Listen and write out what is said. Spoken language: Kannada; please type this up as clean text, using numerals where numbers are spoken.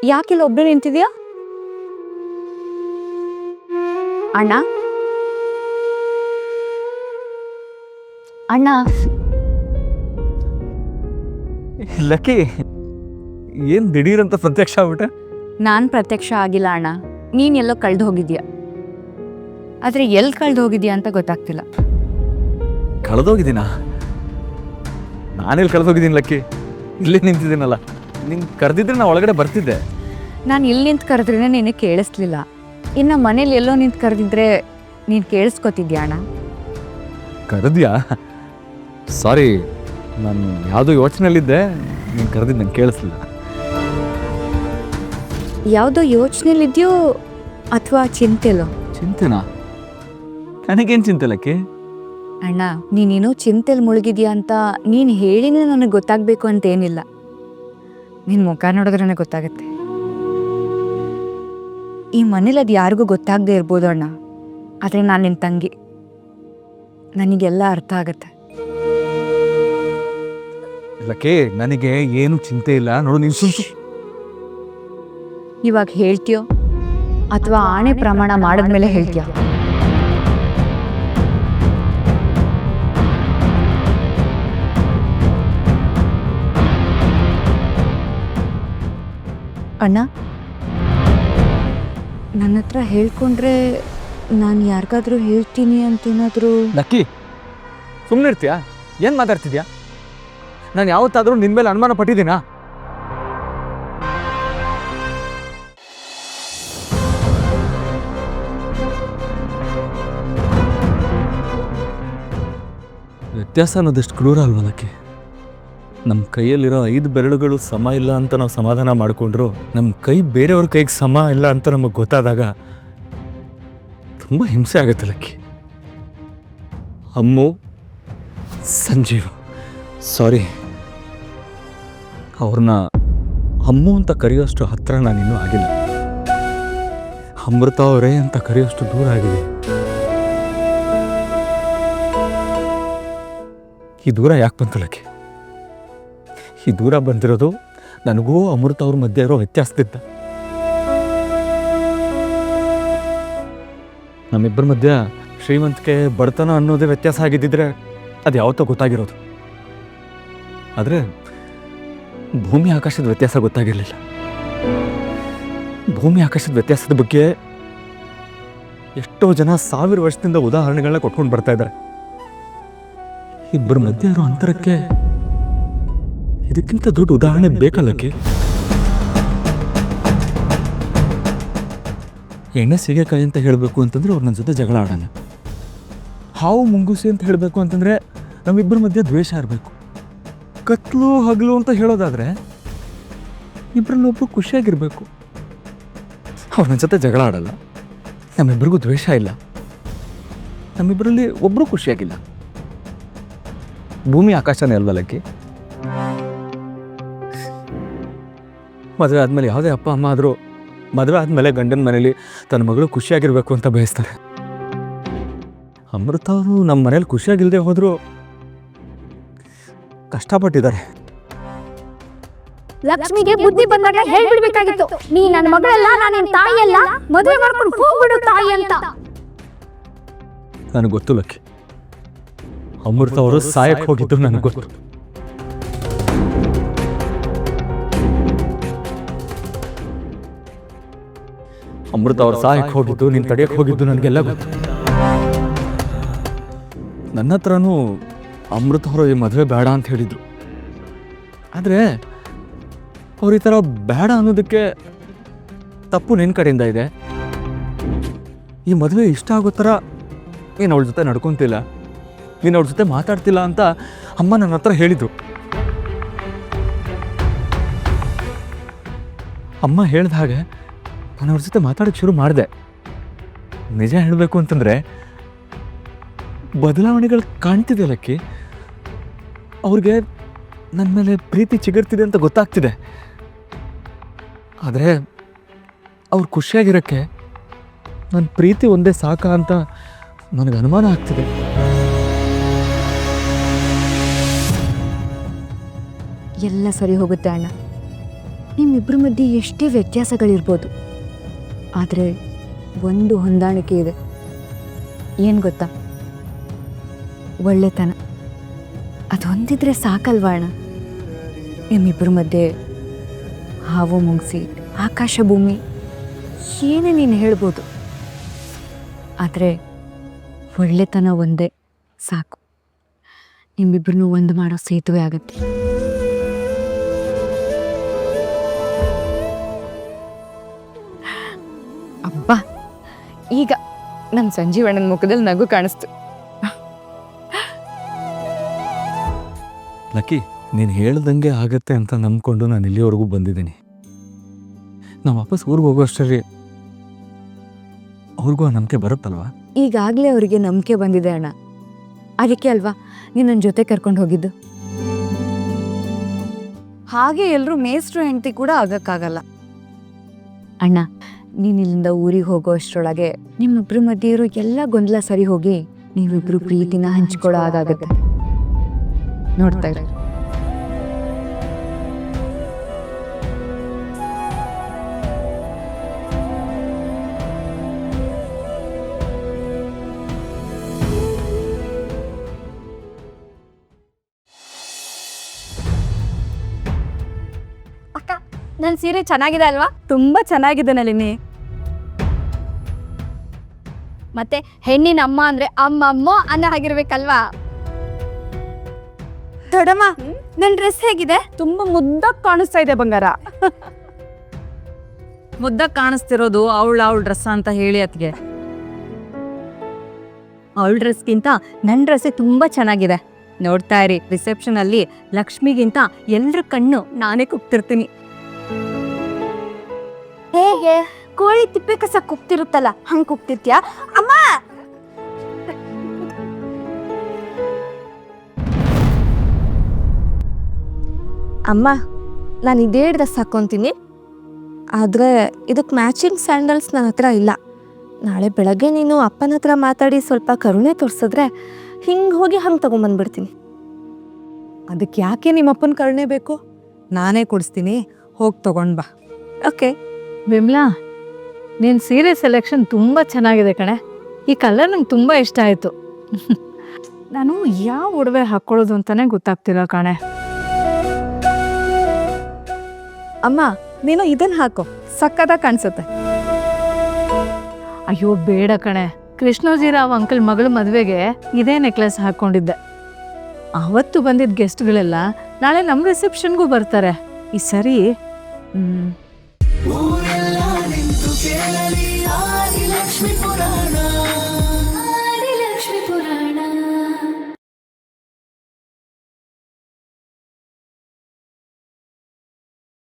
ಯಾಕಿಲ್ಲ ಒಬ್ಬರೇ ನಿಂತಿದ್ಯಾ? ಅಣ್ಣ ಅಣ್ಣ ಲಕ್ಕಿ, ಏನು ದಿಢೀರಂತ ಪ್ರತ್ಯಕ್ಷ ಆಗ್ಬಿಟ್ಟೆ? ನಾನು ಪ್ರತ್ಯಕ್ಷ ಆಗಿಲ್ಲ ಅಣ್ಣ, ನೀನು ಎಲ್ಲೋ ಕಳೆದು ಹೋಗಿದ್ಯಾ. ಆದರೆ ಎಲ್ಲಿ ಕಳೆದು ಹೋಗಿದ್ಯಾ ಅಂತ ಗೊತ್ತಾಗ್ತಿಲ್ಲ. ಕಳೆದೋಗಿದ್ದೀನಾ? ನಾನೆಲ್ಲಿ ಕಳೆದೋಗಿದ್ದೀನಿ ಲಕ್ಕಿ? ಇಲ್ಲೇ ನಿಂತಿದ್ದೀನಲ್ಲ. ನೀನು ಕರೆದಿದ್ರೆ ನಾ ಒಳಗಡೆ ಬರ್ತಿದ್ದೆ. ನಾನು ಇಲ್ಲಿ ನಿಂತು ಕರೆದ್ರೇ ನಿನಗೆ ಕೇಳಿಸ್ಲಿಲ್ಲ. ಇನ್ನು ಮನೇಲಿ ಎಲ್ಲೋ ನಿಂತು ಕರೆದಿದ್ರೆ ನೀನು ಕೇಳಿಸ್ಕೊತಿದ್ಯಾ ಅಣ್ಣ? ಕರೆದ್ಯಾ? ಸಾರಿ, ನಾನು ಯಾವುದೋ ಯೋಚನೆಯಲ್ಲಿದ್ದೆ. ನೀನು ಕರೆದಿದ್ದು ನಂಗೆ ಕೇಳಿಸ್ಲಿಲ್ಲ. ಯಾವುದೋ ಯೋಚನೆಯಲ್ಲಿದೆಯೋ ಅಥವಾ ಚಿಂತೆಲೋ? ಚಿಂತೆನಾ? ನನಗೇನು ಚಿಂತೆ ಲಕ್ಕಿ? ಅಣ್ಣ, ನೀನೇನೋ ಚಿಂತೆಲಿ ಮುಳುಗಿದ್ಯಾ ಅಂತ ನೀನು ಹೇಳಿನೇ ನನಗೆ ಗೊತ್ತಾಗಬೇಕು ಅಂತೇನಿಲ್ಲ. ನಿನ್ನ ಮುಖ ನೋಡಿದ್ರೆ ನನಗೆ ಗೊತ್ತಾಗತ್ತೆ. ಈ ಮನೇಲಿ ಅದು ಯಾರಿಗೂ ಗೊತ್ತಾಗದೆ ಇರ್ಬೋದು ಅಣ್ಣ, ಆದರೆ ನಾನು ನಿನ್ನ ತಂಗಿ, ನನಗೆಲ್ಲ ಅರ್ಥ ಆಗತ್ತೆ. ಲಕ್ಕಿ, ನನಗೆ ಏನು ಚಿಂತೆ ಇಲ್ಲ ನೋಡು. ನೀನು ಇವಾಗ ಹೇಳ್ತೀಯೋ ಅಥವಾ ಆಣೆ ಪ್ರಮಾಣ ಮಾಡಿದ್ಮೇಲೆ ಹೇಳ್ತೀಯ? ಅಣ್ಣ, ನನ್ನ ಹತ್ರ ಹೇಳ್ಕೊಂಡ್ರೆ ನಾನು ಯಾರಿಗಾದ್ರೂ ಹೇಳ್ತೀನಿ ಅಂತೇನಾದರೂ? ಲಕ್ಕಿ, ಸುಮ್ಮನೆ ಇರ್ತೀಯಾ? ಏನು ಮಾತಾಡ್ತಿದ್ಯಾ? ನಾನು ಯಾವತ್ತಾದರೂ ನಿನ್ನ ಮೇಲೆ ಅನುಮಾನ ಪಟ್ಟಿದ್ದೀನಾ? ವ್ಯತ್ಯಾಸ ಅನ್ನೋದಷ್ಟು ಕ್ರೂರ ಅಲ್ವ ಲಕ್ಕಿ? ನಮ್ಮ ಕೈಯಲ್ಲಿರೋ 5 ಬೆರಳುಗಳು ಸಮ ಇಲ್ಲ ಅಂತ ನಾವು ಸಮಾಧಾನ ಮಾಡಿಕೊಂಡ್ರು, ನಮ್ಮ ಕೈ ಬೇರೆಯವ್ರ ಕೈಗೆ ಸಮ ಇಲ್ಲ ಅಂತ ನಮಗೆ ಗೊತ್ತಾದಾಗ ತುಂಬ ಹಿಂಸೆ ಆಗುತ್ತೆ ಲಕ್ಕಿ. ಅಮ್ಮು, ಸಂಜೀವ್, ಸಾರಿ, ಅವ್ರನ್ನ ಅಮ್ಮು ಅಂತ ಕರೆಯೋಷ್ಟು ಹತ್ರ ನಾನಿನ್ನೂ ಆಗಿಲ್ಲ. ಅಮೃತ ಅವರೇ ಅಂತ ಕರೆಯೋಷ್ಟು ದೂರ ಆಗಿದೆ. ಈ ದೂರ ಯಾಕೆ ಬಂತು ಲಕ್ಕಿ? ಈ ದೂರ ಬಂದಿರೋದು ನನಗೂ ಅಮೃತ ಅವ್ರ ಮಧ್ಯೆ ಇರೋ ವ್ಯತ್ಯಾಸದಿಂದ. ನಮ್ಮಿಬ್ಬರ ಮಧ್ಯ ಶ್ರೀಮಂತಿಕೆ ಬಡತನ ಅನ್ನೋದೇ ವ್ಯತ್ಯಾಸ ಆಗಿದ್ದಿದ್ರೆ ಅದು ಯಾವತ್ತೋ ಗೊತ್ತಾಗಿರೋದು. ಆದರೆ ಭೂಮಿ ಆಕಾಶದ ವ್ಯತ್ಯಾಸ ಗೊತ್ತಾಗಿರಲಿಲ್ಲ. ಭೂಮಿ ಆಕಾಶದ ವ್ಯತ್ಯಾಸದ ಬಗ್ಗೆ ಎಷ್ಟೋ ಜನ 1000 ವರ್ಷದಿಂದ ಉದಾಹರಣೆಗಳನ್ನ ಕೊಟ್ಕೊಂಡು ಬರ್ತಾ ಇದ್ದಾರೆ. ಇಬ್ಬರ ಮಧ್ಯೆ ಇರೋ ಅಂತರಕ್ಕೆ ಇದಕ್ಕಿಂತ ದೊಡ್ಡ ಉದಾಹರಣೆ ಬೇಕಲ್ಲಕ್ಕೆ? ಎಣ್ಣೆ ಸೀಗೆಕಾಯಿ ಅಂತ ಹೇಳಬೇಕು ಅಂತಂದ್ರೆ ಅವ್ರು ನನ್ನ ಜೊತೆ ಜಗಳ ಆಡೋಣ. ಹಾವು ಮುಂಗುಸಿ ಅಂತ ಹೇಳಬೇಕು ಅಂತಂದರೆ ನಮ್ಮಿಬ್ಬರ ಮಧ್ಯೆ ದ್ವೇಷ ಇರಬೇಕು. ಕತ್ಲು ಹಗಲು ಅಂತ ಹೇಳೋದಾದರೆ ಇಬ್ಬರಲ್ಲೊಬ್ಬರು ಖುಷಿಯಾಗಿರಬೇಕು. ಅವ್ರು ನನ್ನ ಜೊತೆ ಜಗಳ ಆಡಲ್ಲ, ನಮ್ಮಿಬ್ಬರಿಗೂ ದ್ವೇಷ ಇಲ್ಲ, ನಮ್ಮಿಬ್ಬರಲ್ಲಿ ಒಬ್ಬರು ಖುಷಿಯಾಗಿಲ್ಲ. ಭೂಮಿ ಆಕಾಶನೇ ಅಲ್ವಲ್ಲಕ್ಕೆ? ಮದುವೆ ಆದಮೇಲೆ ಯಾವುದೇ ಅಪ್ಪ ಅಮ್ಮ ಆದರೂ ಮದುವೆ ಆದಮೇಲೆ ಗಂಡನ ಮನೇಲಿ ತನ್ನ ಮಗಳು ಖುಷಿಯಾಗಿರಬೇಕು ಅಂತ ಬಯಸ್ತಾರೆ. ಅಮೃತ ಅವರು ನಮ್ಮ ಮನೇಲಿ ಖುಷಿಯಾಗಿಲ್ಲದೆ ಹೋದರೂ ಕಷ್ಟಪಟ್ಟಿದ್ದಾರೆ. ಲಕ್ಷ್ಮಿಗೆ ಬುದ್ಧಿ ಬಂದಾಗ ಹೇಳ್ಬಿಡ್ಬೇಕಾಗಿತ್ತು, ನೀ ನನ್ನ ಮಗಳಲ್ಲ, ನಾನು ನಿನ್ನ ತಾಯಿಯಲ್ಲ, ಮದುವೆ ಮಾಡ್ಕೊಂಡು ಹೋಗ್ಬಿಡು ತಾಯಿ ಅಂತ. ನನಗೆ ಗೊತ್ತು ಲಕ್ಕಿ, ಅಮೃತ ಅವರು ಸಾಯಕ್ಕೆ ಹೋಗಿದ್ದು ನನಗೆ ಗೊತ್ತು. ಅಮೃತ ಅವ್ರು ಸಾಯಕ್ಕೆ ಹೋಗಿದ್ದು, ನೀನು ತಡೆಯಕ್ಕೆ ಹೋಗಿದ್ದು ನನಗೆಲ್ಲ ಗೊತ್ತು. ನನ್ನ ಹತ್ರನೂ ಅಮೃತ ಅವರು ಈ ಮದುವೆ ಬೇಡ ಅಂತ ಹೇಳಿದರು. ಆದರೆ ಅವ್ರು ಈ ಥರ ಬೇಡ ಅನ್ನೋದಕ್ಕೆ ತಪ್ಪು ನಿನ್ನ ಕಡೆಯಿಂದ ಇದೆ. ಈ ಮದುವೆ ಇಷ್ಟ ಆಗೋ ಥರ ನೀನು ಅವಳ ಜೊತೆ ನಡ್ಕೊತಿಲ್ಲ, ನೀನು ಅವ್ರ ಜೊತೆ ಮಾತಾಡ್ತಿಲ್ಲ ಅಂತ ಅಮ್ಮ ನನ್ನ ಹತ್ರ ಹೇಳಿದರು. ಅಮ್ಮ ಹೇಳ್ದ ಹಾಗೆ ನಾನು ಅವ್ರ ಜೊತೆ ಮಾತಾಡೋಕ್ಕೆ ಶುರು ಮಾಡಿದೆ. ನಿಜ ಹೇಳಬೇಕು ಅಂತಂದರೆ ಬದಲಾವಣೆಗಳು ಕಾಣ್ತಿದೆ ಲಕ್ಕಿ. ಅವ್ರಿಗೆ ನನ್ನ ಮೇಲೆ ಪ್ರೀತಿ ಚಿಗುರ್ತಿದೆ ಅಂತ ಗೊತ್ತಾಗ್ತಿದೆ. ಆದರೆ ಅವ್ರು ಖುಷಿಯಾಗಿರೋಕ್ಕೆ ನನ್ನ ಪ್ರೀತಿ ಒಂದೇ ಸಾಕ ಅಂತ ನನಗೆ ಅನುಮಾನ ಆಗ್ತಿದೆ. ಎಲ್ಲ ಸರಿ ಹೋಗುತ್ತೆ ಅಣ್ಣ. ನಿಮ್ಮಿಬ್ಬರ ಮಧ್ಯೆ ಎಷ್ಟೇ ವ್ಯತ್ಯಾಸಗಳಿರ್ಬೋದು, ಆದರೆ ಒಂದು ಹೊಂದಾಣಿಕೆ ಇದೆ. ಏನು ಗೊತ್ತಾ? ಒಳ್ಳೆತನ. ಅದು ಹೊಂದಿದ್ರೆ ಸಾಕಲ್ವಾ ಅಣ್ಣ? ನಿಮ್ಮಿಬ್ಬರ ಮಧ್ಯೆ ಹಾವು ಮುಂಗ್ಸಿ, ಆಕಾಶ ಭೂಮಿ ಏನೇ ನೀನು ಹೇಳ್ಬೋದು, ಆದರೆ ಒಳ್ಳೆತನ ಒಂದೇ ಸಾಕು. ನಿಮ್ಮಿಬ್ಬರನ್ನೂ ಒಂದು ಮಾಡೋ ಸೇತುವೆ ಆಗತ್ತೆ. ಅಬ್ಬಾ, ಈಗ ನಮ್ಮ ಸಂಜೀವಣ್ಣನ ಮುಖದಲ್ಲಿ ನಗು ಕಾಣಿಸ್ತು. ಲಕ್ಕಿ, ನೀನು ಹೇಳ್ದಂಗೆ ಆಗತ್ತೆ ಅಂತ ನಂಬ್ಕೊಂಡು ನಾನು ಇಲ್ಲಿವರೆಗೂ ಬಂದಿದ್ದೀನಿ. ನಾವು ವಾಪಸ್ ಊರಿಗೆ ಹೋಗೋ ಅಷ್ಟರಲ್ಲಿ ಅವ್ರಿಗೂ ಆ ನಂಬಿಕೆ ಬರುತ್ತಲ್ವಾ? ಈಗಾಗಲೇ ಅವರಿಗೆ ನಂಬಿಕೆ ಬಂದಿದೆ ಅಣ್ಣ. ಅದಕ್ಕೆ ಅಲ್ವಾ ನೀನು ನನ್ನ ಜೊತೆ ಕರ್ಕೊಂಡು ಹೋಗಿದ್ದು. ಹಾಗೆ ಎಲ್ಲರೂ ಮೇಸ್ಟ್ರು ಹೆಂಡತಿ ಕೂಡ ಆಗಕ್ಕಾಗಲ್ಲ ಅಣ್ಣ. ನೀನು ಇಲ್ಲಿಂದ ಊರಿಗೆ ಹೋಗೋ ಅಷ್ಟರೊಳಗೆ ನಿಮ್ಮಿಬ್ರ ಮಧ್ಯೆ ಇರೋ ಎಲ್ಲ ಗೊಂದಲ ಸರಿ ಹೋಗಿ ನೀವಿಬ್ರು ಪ್ರೀತಿನ ಹಂಚ್ಕೊಳ್ಳೋ ಆದಾಗತ್ತೆ. ನೋಡ್ತಾ ಇರಿ. ಅಕ್ಕ, ನನ್ನ ಸೀರೆ ಚೆನ್ನಾಗಿದೆ ಅಲ್ವಾ? ತುಂಬಾ ಚೆನ್ನಾಗಿದೆ ನಳಿನಿ. ಮತ್ತೆ ಹೆಣ್ಣಿನ ಅಮ್ಮ ಅಂದ್ರೆ ಅಮ್ಮಮ್ಮ ಅನ್ನೋ ಹಾಗಿರ್ಬೇಕಲ್ವಾ? ದೊಡಮ್ಮ, ನನ್ನ ಡ್ರೆಸ್ ಹೇಗಿದೆ? ತುಂಬಾ ಮುದ್ದಾಗಿ ಕಾಣಿಸ್ತಾ ಇದೆ ಬಂಗಾರ. ಮುದ್ದಾಗಿ ಕಾಣಿಸ್ತಿರೋದು ಅವಳ ಡ್ರೆಸ್ ಅಂತ ಹೇಳಿ ಅತ್ಗೆ. ಅವಳ ಡ್ರೆಸ್ಗಿಂತ ನನ್ನ ಡ್ರೆಸ್ಸೇ ತುಂಬಾ ಚೆನ್ನಾಗಿದೆ. ನೋಡ್ತಾ ಇರಿ, ರಿಸೆಪ್ಷನ್ ಅಲ್ಲಿ ಲಕ್ಷ್ಮಿಗಿಂತ ಎಲ್ಲರ ಕಣ್ಣು ನಾನೇ ಕುಗ್ತಿರ್ತೀನಿ. ಹೇಗೆ? ಕೋಳಿ ತಿಪ್ಪೆ ಕಸ ಕುಗ್ತಿರುತ್ತಲ್ಲ ಹಂಗ್ ಕುಗ್ತಿರ್ತೀಯಾ? ಅಮ್ಮ, ಅಮ್ಮ, ನಾನು ಇದೇ ಡ್ರೆಸ್ ಹಾಕ್ಕೊತೀನಿ, ಆದರೆ ಇದಕ್ಕೆ ಮ್ಯಾಚಿಂಗ್ ಸ್ಯಾಂಡಲ್ಸ್ ನನ್ನ ಹತ್ರ ಇಲ್ಲ. ನಾಳೆ ಬೆಳಗ್ಗೆ ನೀನು ಅಪ್ಪನ ಹತ್ರ ಮಾತಾಡಿ ಸ್ವಲ್ಪ ಕರುಣೆ ತೋರಿಸಿದ್ರೆ ಹಿಂಗೆ ಹೋಗಿ ಹಂಗೆ ತೊಗೊಂಬಂದ್ಬಿಡ್ತೀನಿ. ಅದಕ್ಕೆ ಯಾಕೆ ನಿಮ್ಮಪ್ಪನ ಕರುಣೆ ಬೇಕು? ನಾನೇ ಕೊಡಿಸ್ತೀನಿ, ಹೋಗಿ ತಗೊಂಡ್ ಬಾ. ಓಕೆ. ವಿಮ್ಲಾ, ನಿನ್ನ ಸೀರೆ ಸೆಲೆಕ್ಷನ್ ತುಂಬ ಚೆನ್ನಾಗಿದೆ ಕಣೆ. ಈ ಕಲರ್ ನಂಗೆ ತುಂಬ ಇಷ್ಟ ಆಯಿತು. ನಾನು ಯಾವ ಒಡವೆ ಹಾಕ್ಕೊಳ್ಳೋದು ಅಂತಲೇ ಗೊತ್ತಾಗ್ತಿಲ್ಲ ಕಣೆ. ಅಮ್ಮ, ನೀನು ಇದನ್ನ ಹಾಕೋ, ಸಕ್ಕತ್ತಾಗಿ ಕಾಣಿಸುತ್ತೆ. ಅಯ್ಯೋ ಬೇಡ ಕಣೆ, ಕೃಷ್ಣೋಜಿರಾವ್ ಅಂಕಲ್ ಮಗಳ ಮದುವೆಗೆ ಇದೇ ನೆಕ್ಲೆಸ್ ಹಾಕ್ಕೊಂಡಿದ್ದೆ. ಅವತ್ತು ಬಂದಿದ್ದ ಗೆಸ್ಟ್ಗಳೆಲ್ಲ ನಾಳೆ ನಮ್ಮ ರಿಸೆಪ್ಷನ್ಗೂ ಬರ್ತಾರೆ. ಈ ಸರಿ ಊರೆಲ್ಲ ನಿಂತು ಕೇಳಲಿ ಆದಿ ಲಕ್ಷ್ಮೀಪುರ